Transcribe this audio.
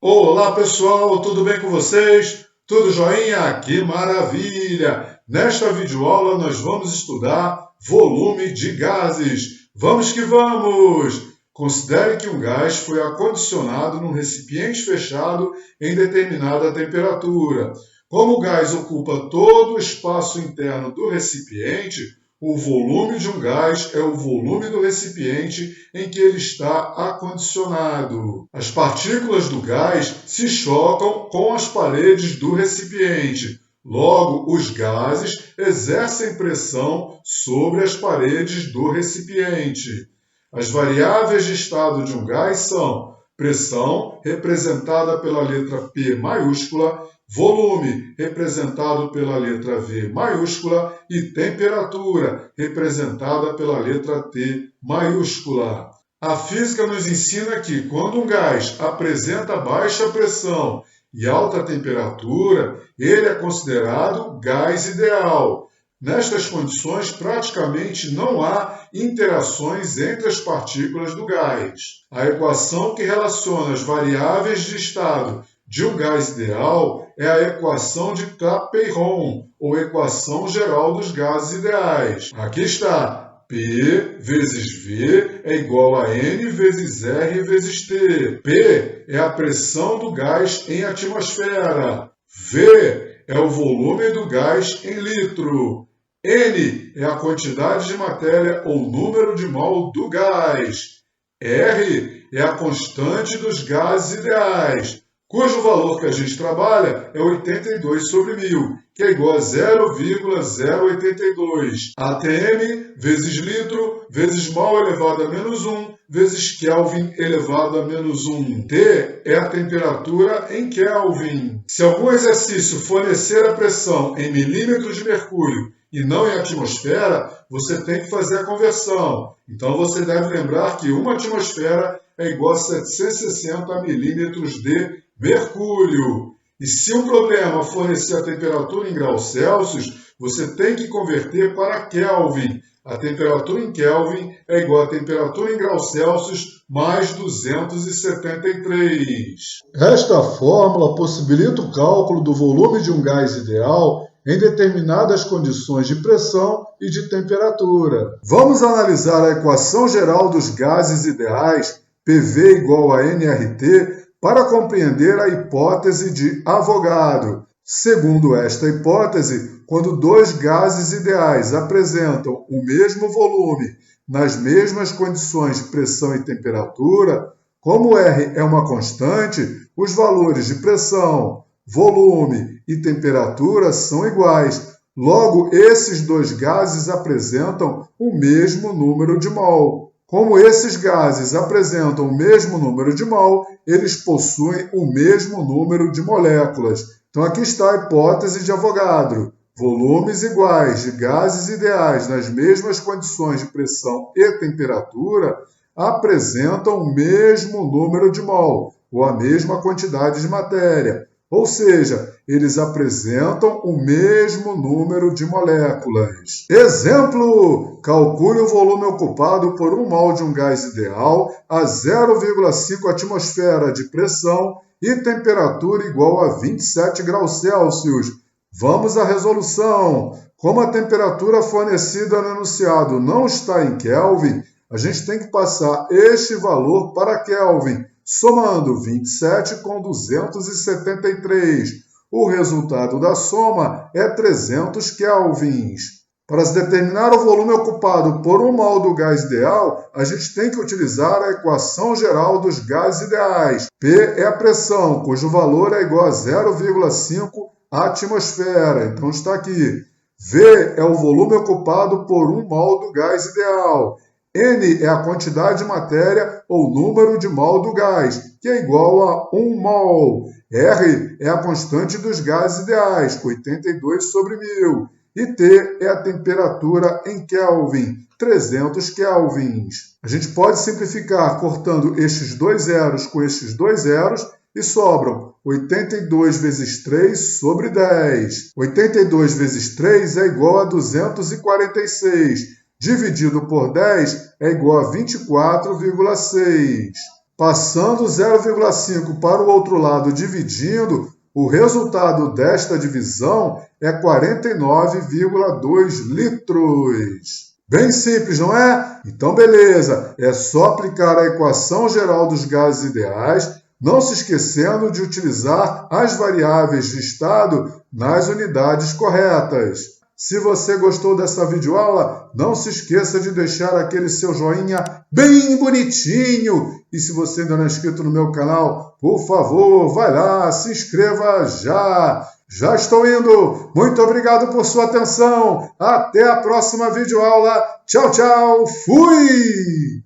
Olá pessoal, tudo bem com vocês? Tudo joinha? Que maravilha! Nesta videoaula nós vamos estudar volume de gases. Vamos que vamos! Considere que um gás foi acondicionado num recipiente fechado em determinada temperatura. Como o gás ocupa todo o espaço interno do recipiente, o volume de um gás é o volume do recipiente em que ele está acondicionado. As partículas do gás se chocam com as paredes do recipiente. Logo, os gases exercem pressão sobre as paredes do recipiente. As variáveis de estado de um gás são pressão, representada pela letra P maiúscula, volume, representado pela letra V maiúscula, e temperatura, representada pela letra T maiúscula. A física nos ensina que quando um gás apresenta baixa pressão e alta temperatura, ele é considerado gás ideal. Nestas condições, praticamente não há interações entre as partículas do gás. A equação que relaciona as variáveis de estado de um gás ideal é a equação de Clapeyron, ou equação geral dos gases ideais. Aqui está. P vezes V é igual a N vezes R vezes T. P é a pressão do gás em atmosfera. V é o volume do gás em litro. N é a quantidade de matéria ou número de mol do gás. R é a constante dos gases ideais, cujo valor que a gente trabalha é 82 sobre 1000, que é igual a 0,082. ATM vezes litro vezes mol elevado a menos 1 vezes Kelvin elevado a menos 1. T é a temperatura em Kelvin. Se algum exercício fornecer a pressão em milímetros de mercúrio e não em atmosfera, você tem que fazer a conversão. Então você deve lembrar que uma atmosfera é igual a 760 milímetros de mercúrio. E se um problema fornecer a temperatura em graus Celsius, você tem que converter para Kelvin. A temperatura em Kelvin é igual a temperatura em graus Celsius mais 273. Esta fórmula possibilita o cálculo do volume de um gás ideal em determinadas condições de pressão e de temperatura. Vamos analisar a equação geral dos gases ideais, PV igual a nRT, para compreender a hipótese de Avogadro. Segundo esta hipótese, quando dois gases ideais apresentam o mesmo volume nas mesmas condições de pressão e temperatura, como R é uma constante, os valores de pressão, volume e temperatura são iguais. Logo, esses dois gases apresentam o mesmo número de mol. Como esses gases apresentam o mesmo número de mol, eles possuem o mesmo número de moléculas. Então aqui está a hipótese de Avogadro. Volumes iguais de gases ideais nas mesmas condições de pressão e temperatura apresentam o mesmo número de mol, ou a mesma quantidade de matéria. Ou seja, eles apresentam o mesmo número de moléculas. Exemplo! Calcule o volume ocupado por 1 mol de um gás ideal a 0,5 atmosfera de pressão e temperatura igual a 27 graus Celsius. Vamos à resolução. Como a temperatura fornecida no enunciado não está em Kelvin, a gente tem que passar este valor para Kelvin, somando 27 com 273. O resultado da soma é 300 kelvins. Para se determinar o volume ocupado por 1 mol do gás ideal, a gente tem que utilizar a equação geral dos gases ideais. P é a pressão, cujo valor é igual a 0,5 atmosfera. Então está aqui. V é o volume ocupado por 1 mol do gás ideal. N é a quantidade de matéria ou número de mol do gás, que é igual a 1 mol. R é a constante dos gases ideais, 82 sobre 1000. E T é a temperatura em Kelvin, 300 kelvins. A gente pode simplificar cortando estes dois zeros com estes dois zeros e sobram 82 vezes 3 sobre 10. 82 vezes 3 é igual a 246. Dividido por 10 é igual a 24,6. Passando 0,5 para o outro lado dividindo, o resultado desta divisão é 49,2 litros. Bem simples, não é? Então, beleza. É só aplicar a equação geral dos gases ideais, não se esquecendo de utilizar as variáveis de estado nas unidades corretas. Se você gostou dessa videoaula, não se esqueça de deixar aquele seu joinha bem bonitinho. E se você ainda não é inscrito no meu canal, por favor, vai lá, se inscreva já. Já estou indo. Muito obrigado por sua atenção. Até a próxima videoaula. Tchau, tchau. Fui!